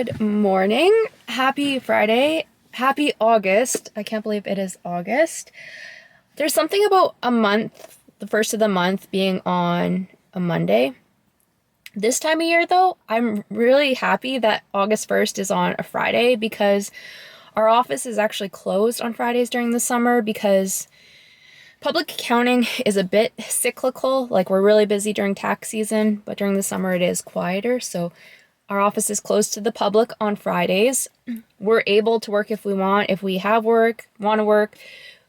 Good morning. Happy Friday. Happy August. I can't believe it is August. There's something about a month, the first of the month being on a Monday. This time of year though, I'm really happy that August 1st is on a Friday because our office is actually closed on Fridays during the summer because public accounting is a bit cyclical. Like we're really busy during tax season, but during the summer it is quieter. So our office is closed to the public on Fridays. We're able to work if we want. If we have work, want to work,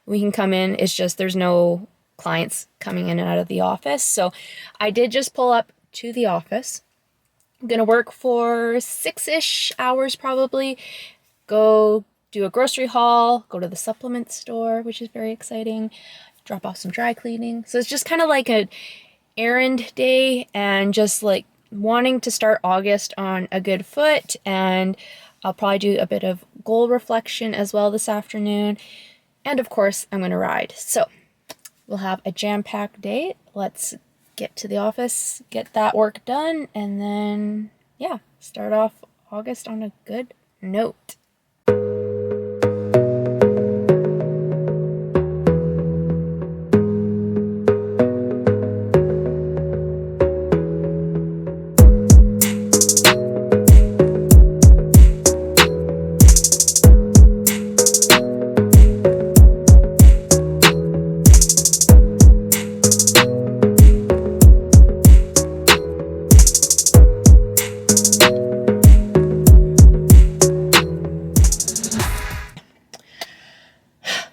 we can come in. It's just there's no clients coming in and out of the office. So I did just pull up to the office. I'm going to work for 6-ish hours probably. Go do a grocery haul, go to the supplement store, which is very exciting. Drop off some dry cleaning. So it's just kind of like an errand day and just like wanting to start August on a good foot, and I'll probably do a bit of goal reflection as well this afternoon, and of course I'm going to ride. So we'll have a jam-packed day. Let's get to the office, get that work done, and then yeah, start off August on a good note.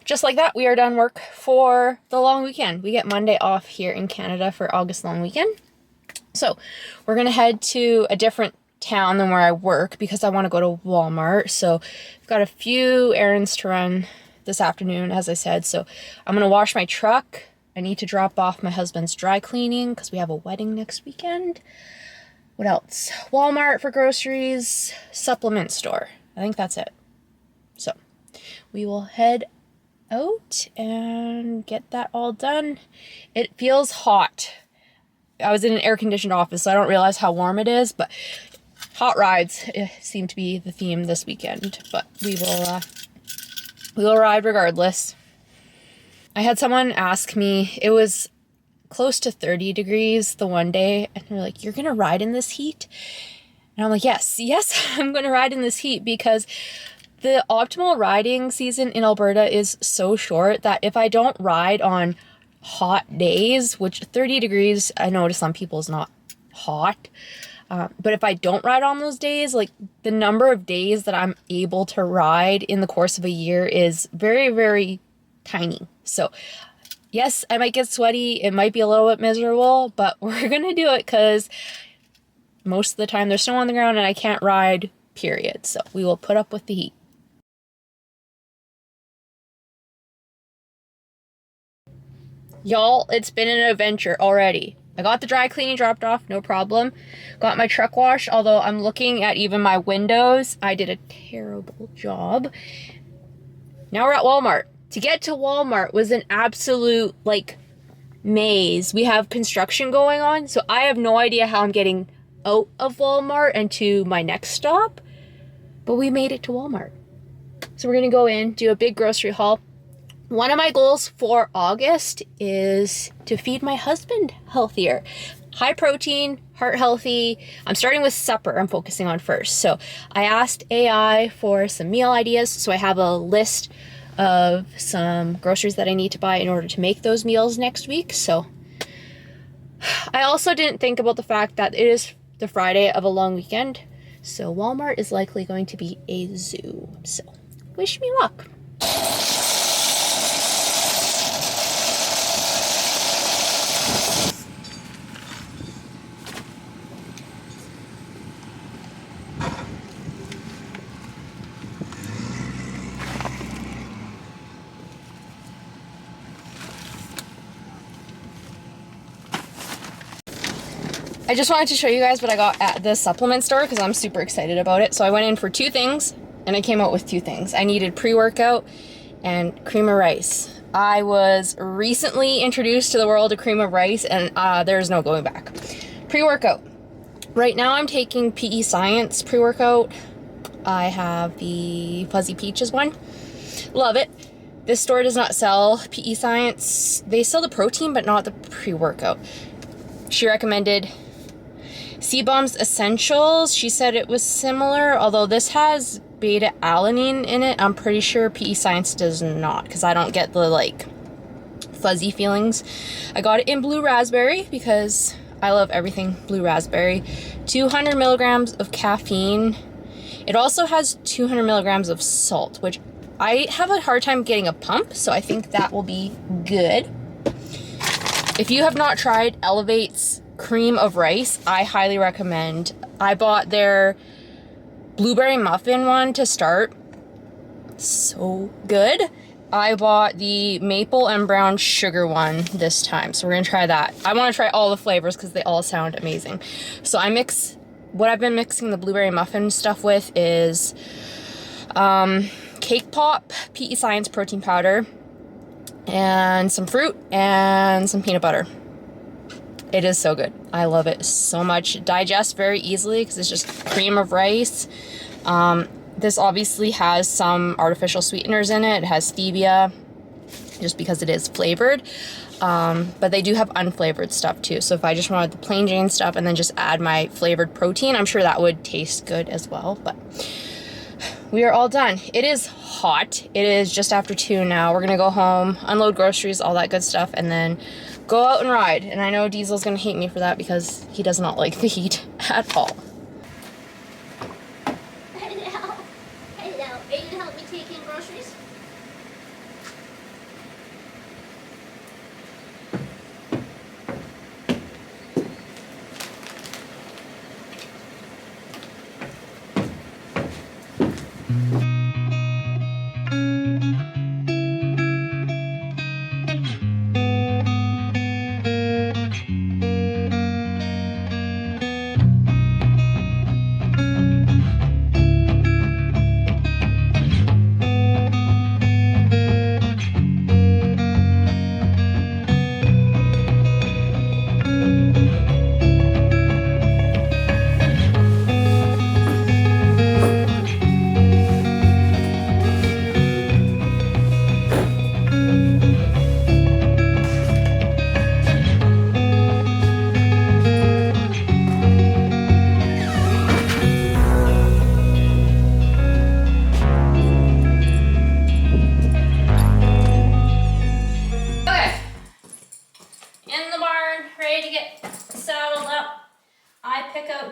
Just like that, we are done work for the long weekend. We get Monday off here in Canada for August long weekend. So we're going to head to a different town than where I work because I want to go to Walmart. So I've got a few errands to run this afternoon, as I said. So I'm going to wash my truck. I need to drop off my husband's dry cleaning because we have a wedding next weekend. What else? Walmart for groceries, supplement store. I think that's it. So we will head out and get that all done. It feels hot. I was in an air-conditioned office, so I don't realize how warm it is, but hot rides seem to be the theme this weekend. But we will ride regardless. I had someone ask me, it was close to 30 degrees the one day, and they're like, "You're gonna ride in this heat?" And I'm like, yes, I'm gonna ride in this heat because the optimal riding season in Alberta is so short that if I don't ride on hot days, which 30 degrees, I know to some people is not hot, but if I don't ride on those days, like the number of days that I'm able to ride in the course of a year is very, very tiny. So yes, I might get sweaty. It might be a little bit miserable, but we're going to do it because most of the time there's snow on the ground and I can't ride, period. So we will put up with the heat. Y'all, it's been an adventure already. I got the dry cleaning dropped off, no problem. Got my truck washed, although I'm looking at even my windows. I did a terrible job. Now we're at Walmart. To get to Walmart was an absolute, maze. We have construction going on, so I have no idea how I'm getting out of Walmart and to my next stop. But we made it to Walmart. So we're going to go in, do a big grocery haul. One of my goals for August is to feed my husband healthier. High protein, heart healthy. I'm starting with supper, I'm focusing on first. So I asked AI for some meal ideas. So I have a list of some groceries that I need to buy in order to make those meals next week. So I also didn't think about the fact that it is the Friday of a long weekend. So Walmart is likely going to be a zoo. So wish me luck. I just wanted to show you guys what I got at the supplement store because I'm super excited about it. So I went in for 2 things and I came out with 2 things. I needed pre-workout and cream of rice. I was recently introduced to the world of cream of rice and there's no going back. Pre-workout. Right now I'm taking PE Science pre-workout. I have the Fuzzy Peaches one. Love it. This store does not sell PE Science. They sell the protein, but not the pre-workout. She recommended C-Bombs Essentials. She said it was similar, although this has beta-alanine in it. I'm pretty sure PE Science does not, because I don't get the, like, fuzzy feelings. I got it in blue raspberry because I love everything blue raspberry. 200 milligrams of caffeine. It also has 200 milligrams of salt, which I have a hard time getting a pump, so I think that will be good. If you have not tried Elevate's cream of rice, I highly recommend. I bought their blueberry muffin one to start. So good. I bought the maple and brown sugar one this time, so we're gonna try that. I want to try all the flavors because they all sound amazing. So what I've been mixing the blueberry muffin stuff with is Cake Pop PE Science protein powder and some fruit and some peanut butter. It is so good. I love it so much. It digests very easily because it's just cream of rice. This obviously has some artificial sweeteners in it. It has stevia just because it is flavored. But they do have unflavored stuff too. So if I just wanted the plain Jane stuff and then just add my flavored protein, I'm sure that would taste good as well. But we are all done. It is hot. It is just after 2 now. We're gonna go home, unload groceries, all that good stuff, and then go out and ride. And I know Diesel's gonna hate me for that because he does not like the heat at all. Hello. Are you gonna help me take in groceries?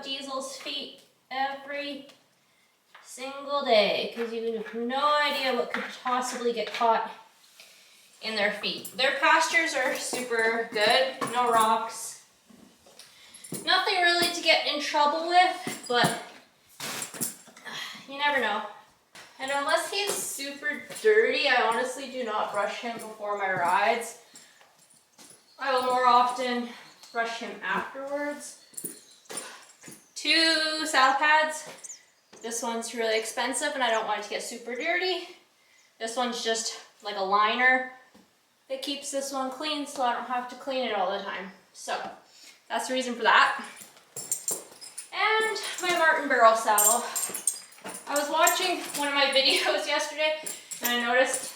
Diesel's feet every single day because you have no idea what could possibly get caught in their feet. Their pastures are super good, no rocks, nothing really to get in trouble with, but you never know. And unless he's super dirty, I honestly do not brush him before my rides. I will more often brush him afterwards. 2 saddle pads. This one's really expensive and I don't want it to get super dirty. This one's just like a liner that keeps this one clean so I don't have to clean it all the time. So that's the reason for that. And my Martin Barrel saddle. I was watching one of my videos yesterday and I noticed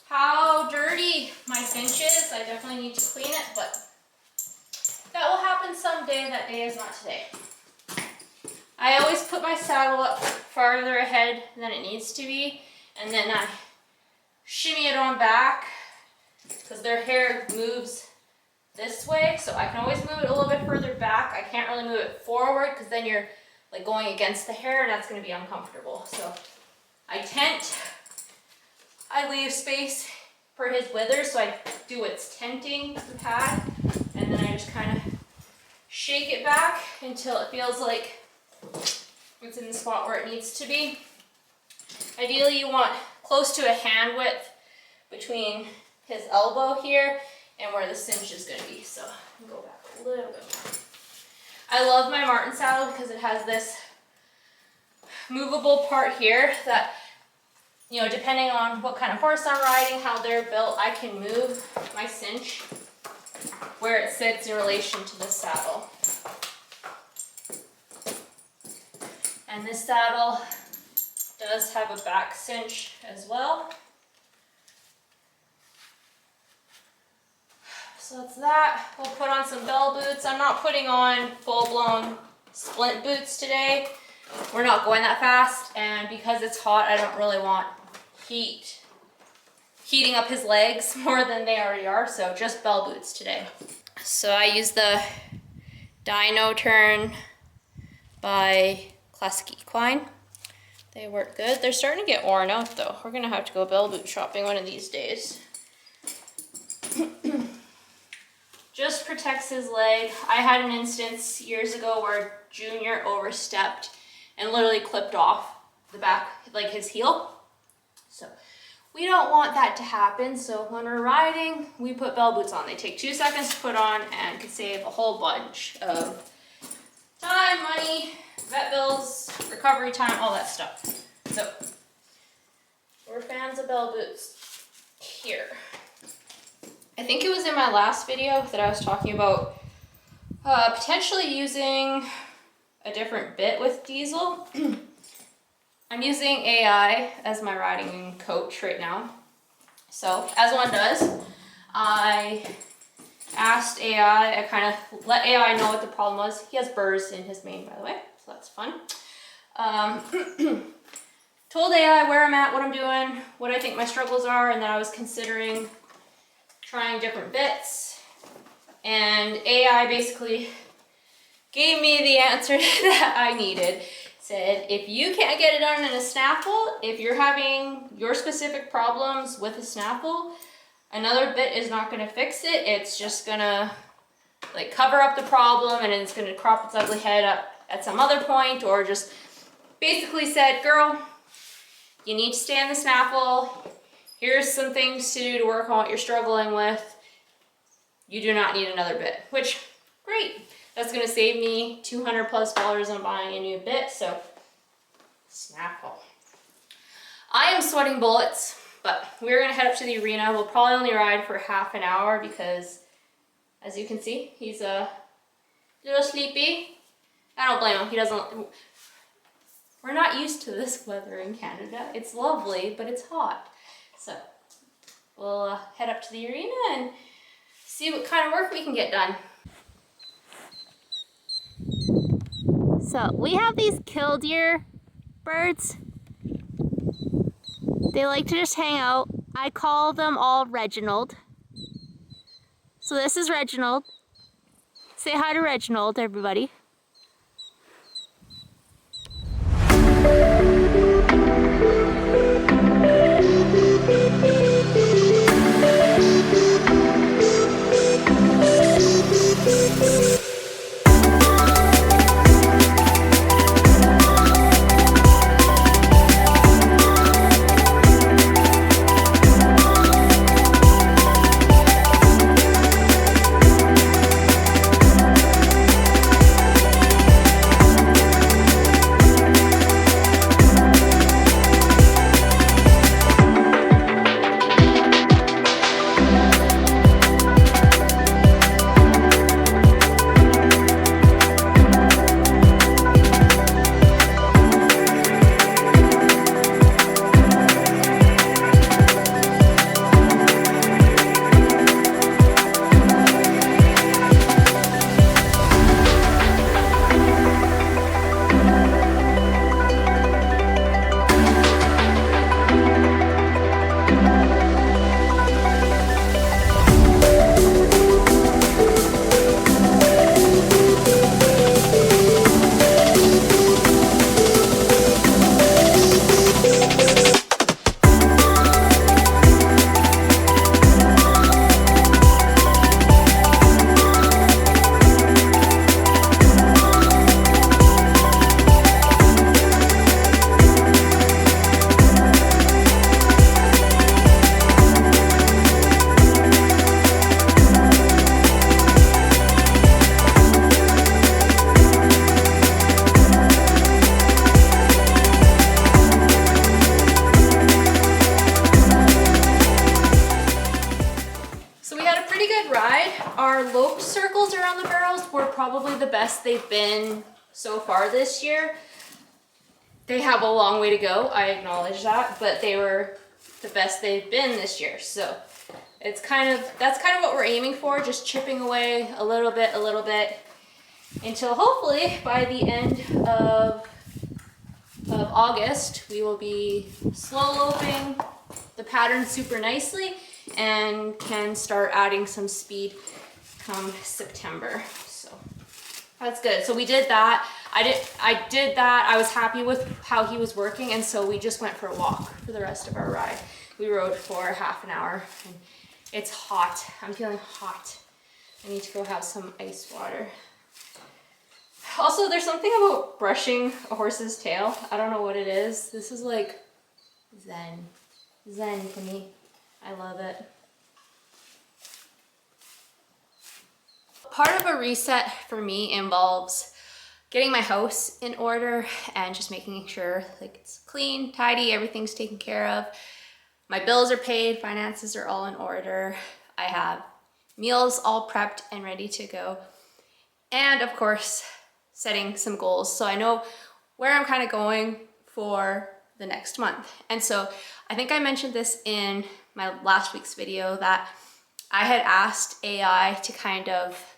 how dirty my cinch is. I definitely need to clean it, but that will happen someday. That day is not today. I always put my saddle up farther ahead than it needs to be, and then I shimmy it on back because their hair moves this way, so I can always move it a little bit further back. I can't really move it forward because then you're like going against the hair and that's going to be uncomfortable. So I tent, I leave space for his withers, so I do what's tenting the pad, and then I just kind of shake it back until it feels like it's in the spot where it needs to be. Ideally you want close to a hand width between his elbow here and where the cinch is going to be. So I'll go back a little bit more. I love my Martin saddle because it has this movable part here that, you know, depending on what kind of horse I'm riding, how they're built, I can move my cinch where it sits in relation to the saddle. And this saddle does have a back cinch as well. So that's that. We'll put on some bell boots. I'm not putting on full-blown splint boots today. We're not going that fast, and because it's hot, I don't really want heating up his legs more than they already are, so just bell boots today. So I use the Dino Turn by Classic Equine. They work good. They're starting to get worn out though. We're gonna have to go bell boot shopping one of these days. Just protects his leg. I had an instance years ago where Junior overstepped and literally clipped off the back, like his heel. So we don't want that to happen. So when we're riding, we put bell boots on. They take 2 seconds to put on and can save a whole bunch of time, money, vet bills, recovery time, all that stuff. So we're fans of bell boots here. I think it was in my last video that I was talking about potentially using a different bit with Diesel. I'm using AI as my riding coach right now. So as one does, I asked AI, I kind of let AI know what the problem was. He has burrs in his mane, by the way, so that's fun. Told AI where I'm at, what I'm doing, what I think my struggles are, and then I was considering trying different bits, and AI basically gave me the answer that I needed. Said, if you can't get it done in a snaffle, if you're having your specific problems with a snaffle, another bit is not gonna fix it. It's just gonna like cover up the problem, and it's gonna crop its ugly head up at some other point, or just basically said, girl, you need to stay in the snaffle. Here's some things to do to work on what you're struggling with. You do not need another bit, which, great. That's gonna save me $200+ on buying a new bit, so snaffle. I am sweating bullets, but we're gonna head up to the arena. We'll probably only ride for half an hour because, as you can see, he's a little sleepy. I don't blame him, he doesn't. We're not used to this weather in Canada. It's lovely, but it's hot. So we'll head up to the arena and see what kind of work we can get done. So we have these killdeer birds. They like to just hang out. I call them all Reginald. So this is Reginald. Say hi to Reginald, everybody. Our loped circles around the barrels were probably the best they've been so far this year. they have a long way to go. I acknowledge that, but they were the best they've been this year. So that's kind of what we're aiming for, just chipping away a little bit until hopefully by the end of August, we will be slow loping the pattern super nicely and can start adding some speed come September. So that's good. So we did that. I did that. I was happy with how he was working, and so we just went for a walk for the rest of our ride. We rode for half an hour, and it's hot. I'm feeling hot. I need to go have some ice water. Also, there's something about brushing a horse's tail. I don't know what it is. This is like zen. Zen to me. I love it. Part of a reset for me involves getting my house in order and just making sure like it's clean, tidy, everything's taken care of. My bills are paid, finances are all in order. I have meals all prepped and ready to go. And of course, setting some goals. So I know where I'm kind of going for the next month. And so I think I mentioned this in my last week's video that I had asked AI to kind of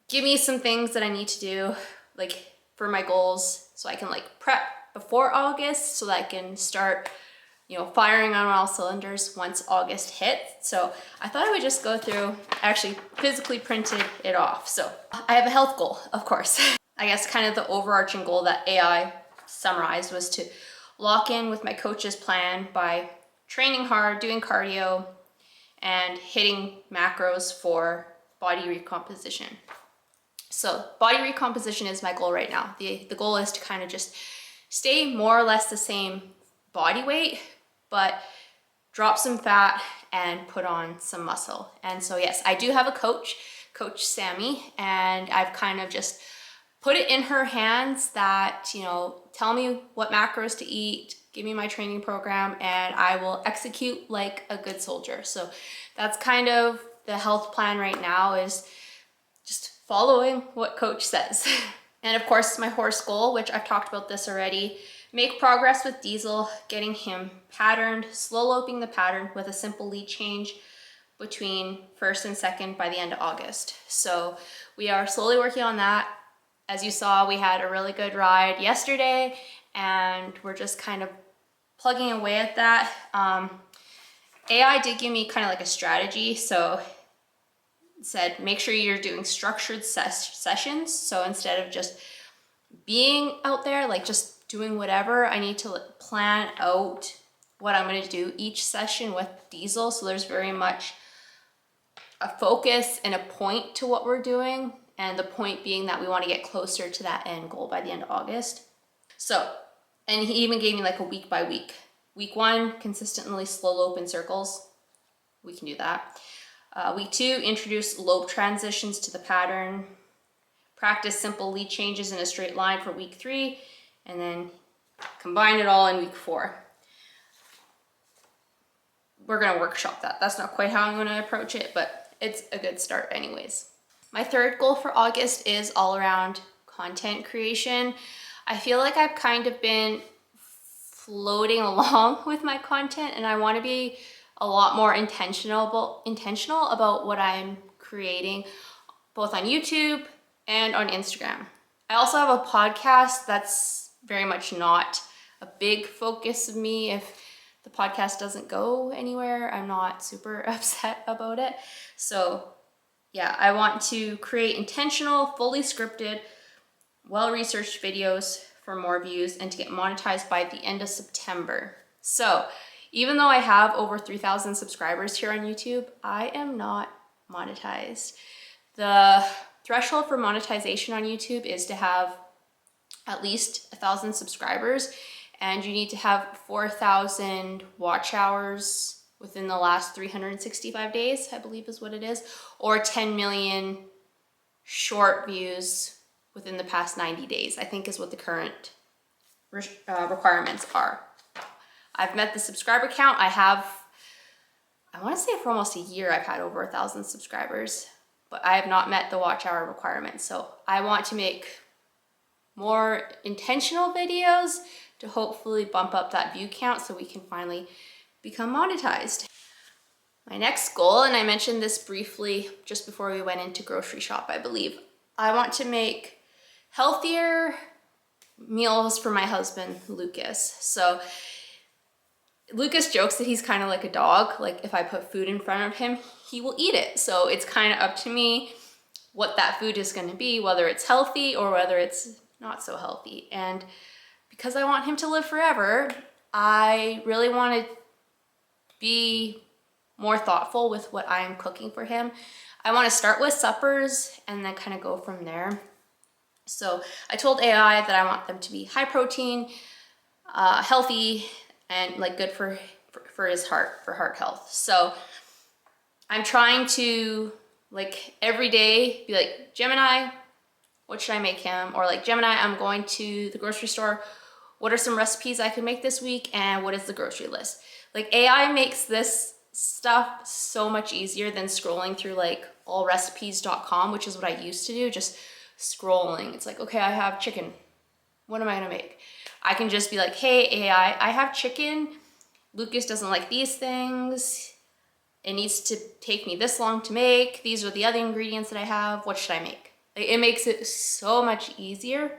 give me some things that I need to do like for my goals so I can like prep before August so that I can start, you know, firing on all cylinders once August hits. So I thought I would just go through, I actually physically printed it off. So I have a health goal, of course. I guess kind of the overarching goal that AI summarized was to lock in with my coach's plan by training hard, doing cardio, and hitting macros for body recomposition. So body recomposition is my goal right now. The goal is to kind of just stay more or less the same body weight, but drop some fat and put on some muscle. And so yes, I do have a coach, Coach Sammy, and I've kind of just put it in her hands that, you know, tell me what macros to eat, give me my training program, and I will execute like a good soldier. So that's kind of the health plan right now, is just following what coach says. And of course, my horse goal, which I've talked about this already, make progress with Diesel, getting him patterned, slow loping the pattern with a simple lead change between first and second by the end of August. So we are slowly working on that. As you saw, we had a really good ride yesterday, and we're just kind of plugging away at that. AI did give me kind of like a strategy. So it said, make sure you're doing structured sessions. So instead of just being out there, like just doing whatever, I need to plan out what I'm going to do each session with Diesel. So there's very much a focus and a point to what we're doing. And the point being that we want to get closer to that end goal by the end of August. So, and he even gave me like a week by week. Week 1, consistently slow lope in circles. We can do that. Week 2, introduce lope transitions to the pattern. Practice simple lead changes in a straight line for week 3. And then combine it all in week 4. We're going to workshop that. That's not quite how I'm going to approach it, but it's a good start anyways. My third goal for August is all around content creation. I feel like I've kind of been floating along with my content, and I want to be a lot more intentional about what I'm creating, both on YouTube and on Instagram. I also have a podcast that's very much not a big focus of me. If the podcast doesn't go anywhere, I'm not super upset about it. So yeah, I want to create intentional, fully scripted, well-researched videos for more views and to get monetized by the end of September. So even though I have over 3,000 subscribers here on YouTube, I am not monetized. The threshold for monetization on YouTube is to have at least 1,000 subscribers, and you need to have 4,000 watch hours within the last 365 days, I believe is what it is, or 10 million short views within the past 90 days, I think is what the current requirements are. I've met the subscriber count. I want to say for almost a year, I've had over 1,000 subscribers, but I have not met the watch hour requirement. So I want to make more intentional videos to hopefully bump up that view count so we can finally become monetized. My next goal, and I mentioned this briefly just before we went into grocery shop, I believe, I want to make healthier meals for my husband, Lucas. So Lucas jokes that he's kind of like a dog. Like if I put food in front of him, he will eat it. So it's kind of up to me what that food is going to be, whether it's healthy or whether it's not so healthy. And because I want him to live forever, I really want to be more thoughtful with what I am cooking for him. I want to start with suppers and then kind of go from there. So I told AI that I want them to be high protein, healthy, and like good for his heart, for heart health. So I'm trying to like every day be like, Gemini, what should I make him? Or like, Gemini, I'm going to the grocery store. What are some recipes I can make this week? And what is the grocery list? Like AI makes this stuff so much easier than scrolling through like allrecipes.com, which is what I used to do, just scrolling. It's like, okay, I have chicken. What am I gonna make? I can just be like, hey, AI, I have chicken. Lucas doesn't like these things. It needs to take me this long to make. These are the other ingredients that I have. What should I make? Like, it makes it so much easier.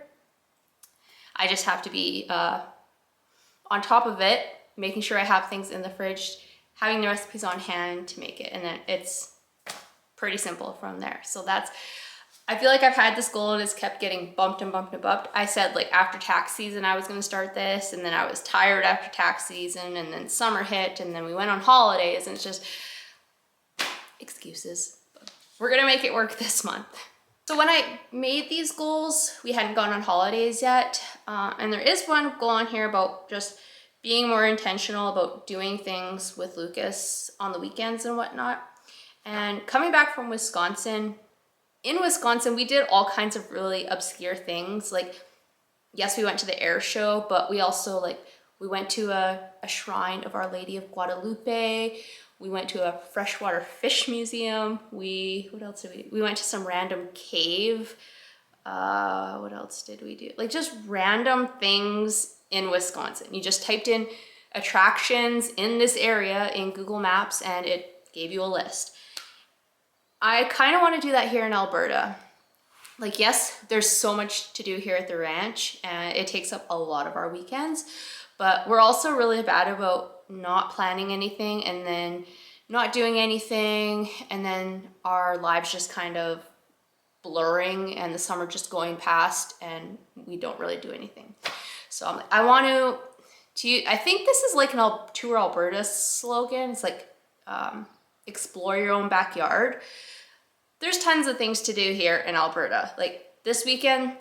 I just have to be on top of it, making sure I have things in the fridge, having the recipes on hand to make it, and then it's pretty simple from there. So that's, I feel like I've had this goal and it's kept getting bumped and bumped and bumped. I said like after tax season I was gonna start this, and then I was tired after tax season, and then summer hit, and then we went on holidays, and it's just excuses. But we're gonna make it work this month. So when I made these goals, we hadn't gone on holidays yet, and there is one goal on here about just being more intentional about doing things with Lucas on the weekends and whatnot. And coming back from Wisconsin, in Wisconsin, we did all kinds of really obscure things. Like, yes, we went to the air show, but we also we went to a shrine of Our Lady of Guadalupe. We went to a freshwater fish museum. What else did we do? We went to some random cave. What else did we do? Like just random things in Wisconsin. You just typed in attractions in this area in Google Maps and it gave you a list. I kind of want to do that here in Alberta. Like, yes, there's so much to do here at the ranch and it takes up a lot of our weekends, but we're also really bad about not planning anything and then not doing anything, and then our lives just kind of blurring and the summer just going past and we don't really do anything. So I want to I think this is like an Tour Alberta slogan. It's like explore your own backyard. There's tons of things to do here in Alberta. Like this weekend,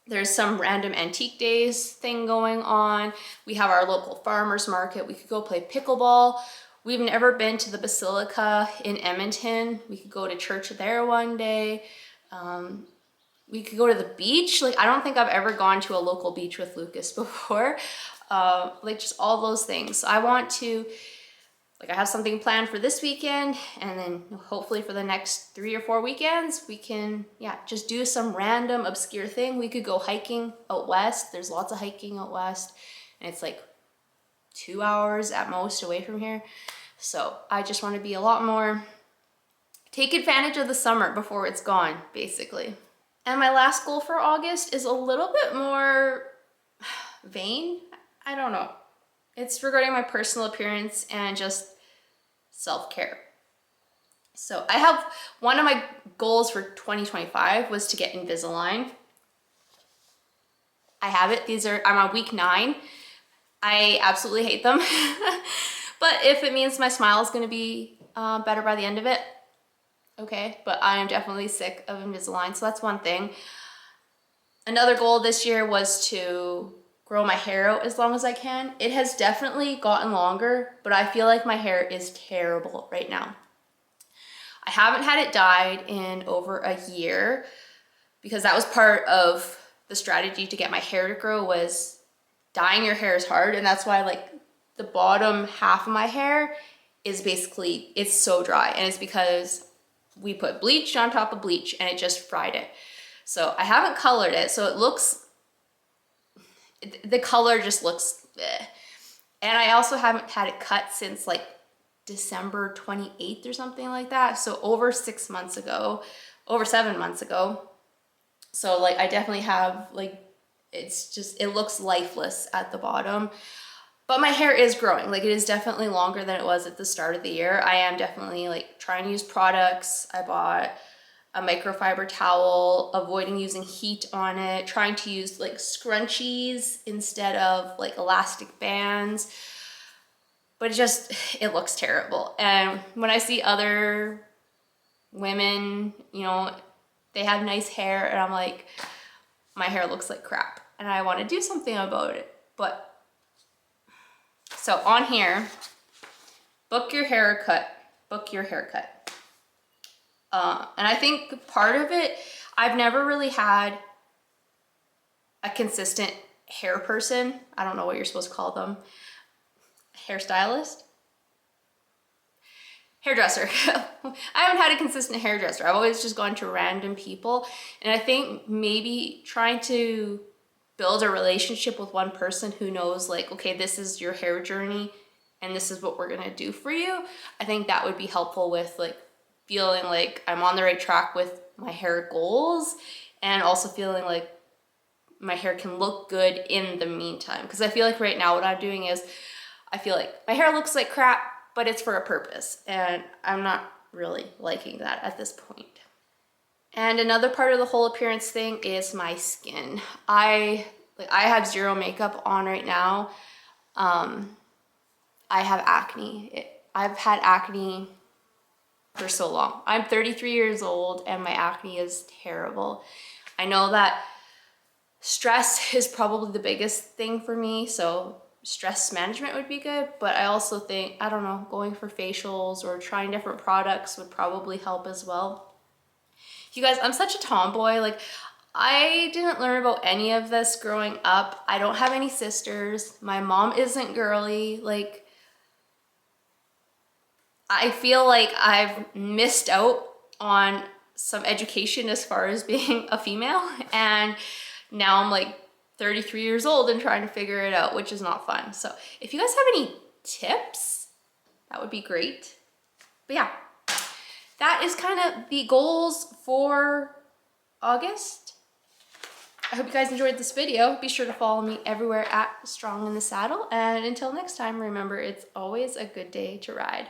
there's some random antique days thing going on. We have our local farmers market. We could go play pickleball. We've never been to the Basilica in Edmonton. We could go to church there one day. We could go to the beach. Like, I don't think I've ever gone to a local beach with Lucas before. Like just all those things. So I want to, I have something planned for this weekend, and then hopefully for the next 3 or 4 weekends, we can, just do some random obscure thing. We could go hiking out west. There's lots of hiking out west, and it's like 2 hours at most away from here. So I just want to be a lot more, take advantage of the summer before it's gone, basically. And my last goal for August is a little bit more vain. I don't know. It's regarding my personal appearance and just self-care. So I have, one of my goals for 2025 was to get Invisalign. I have it. I'm on week 9. I absolutely hate them. But if it means my smile is going to be better by the end of it, okay. But I am definitely sick of Invisalign, so that's one thing. Another goal this year was to grow my hair out as long as I can. It has definitely gotten longer, but I feel like my hair is terrible right now. I haven't had it dyed in over a year because that was part of the strategy to get my hair to grow, was dyeing your hair is hard, and that's why the bottom half of my hair is basically, it's so dry, and it's because we put bleach on top of bleach and it just fried it. So I haven't colored it, so it looks the color just looks bleh. And I also haven't had it cut since like December 28th or something like that. So over 6 months ago, over 7 months ago. So like I definitely have like, it's just, it looks lifeless at the bottom. But my hair is growing. Like it is definitely longer than it was at the start of the year. I am definitely like trying to use products. I bought a microfiber towel, avoiding using heat on it, trying to use like scrunchies instead of like elastic bands. But it looks terrible. And when I see other women, you know, they have nice hair and I'm like, my hair looks like crap and I want to do something about it. But so on here, book your haircut. And I think part of it, I've never really had a consistent hair person. I don't know what you're supposed to call them. Hairstylist? Hairdresser. I haven't had a consistent hairdresser. I've always just gone to random people. And I think maybe trying to build a relationship with one person who knows like, okay, this is your hair journey and this is what we're gonna do for you. I think that would be helpful with like feeling like I'm on the right track with my hair goals and also feeling like my hair can look good in the meantime. Because I feel like right now what I'm doing is I feel like my hair looks like crap, but it's for a purpose. And I'm not really liking that at this point. And another part of the whole appearance thing is my skin. I have zero makeup on right now. I have acne. I've had acne for so long. I'm 33 years old and my acne is terrible. I know that stress is probably the biggest thing for me, so stress management would be good, but I also think, I don't know, going for facials or trying different products would probably help as well. You guys, I'm such a tomboy. Like, I didn't learn about any of this growing up. I don't have any sisters. My mom isn't girly. Like, I feel like I've missed out on some education as far as being a female. And now I'm like 33 years old and trying to figure it out, which is not fun. So if you guys have any tips, that would be great. But yeah, that is kind of the goals for August. I hope you guys enjoyed this video. Be sure to follow me everywhere at Strong in the Saddle. And until next time, remember, it's always a good day to ride.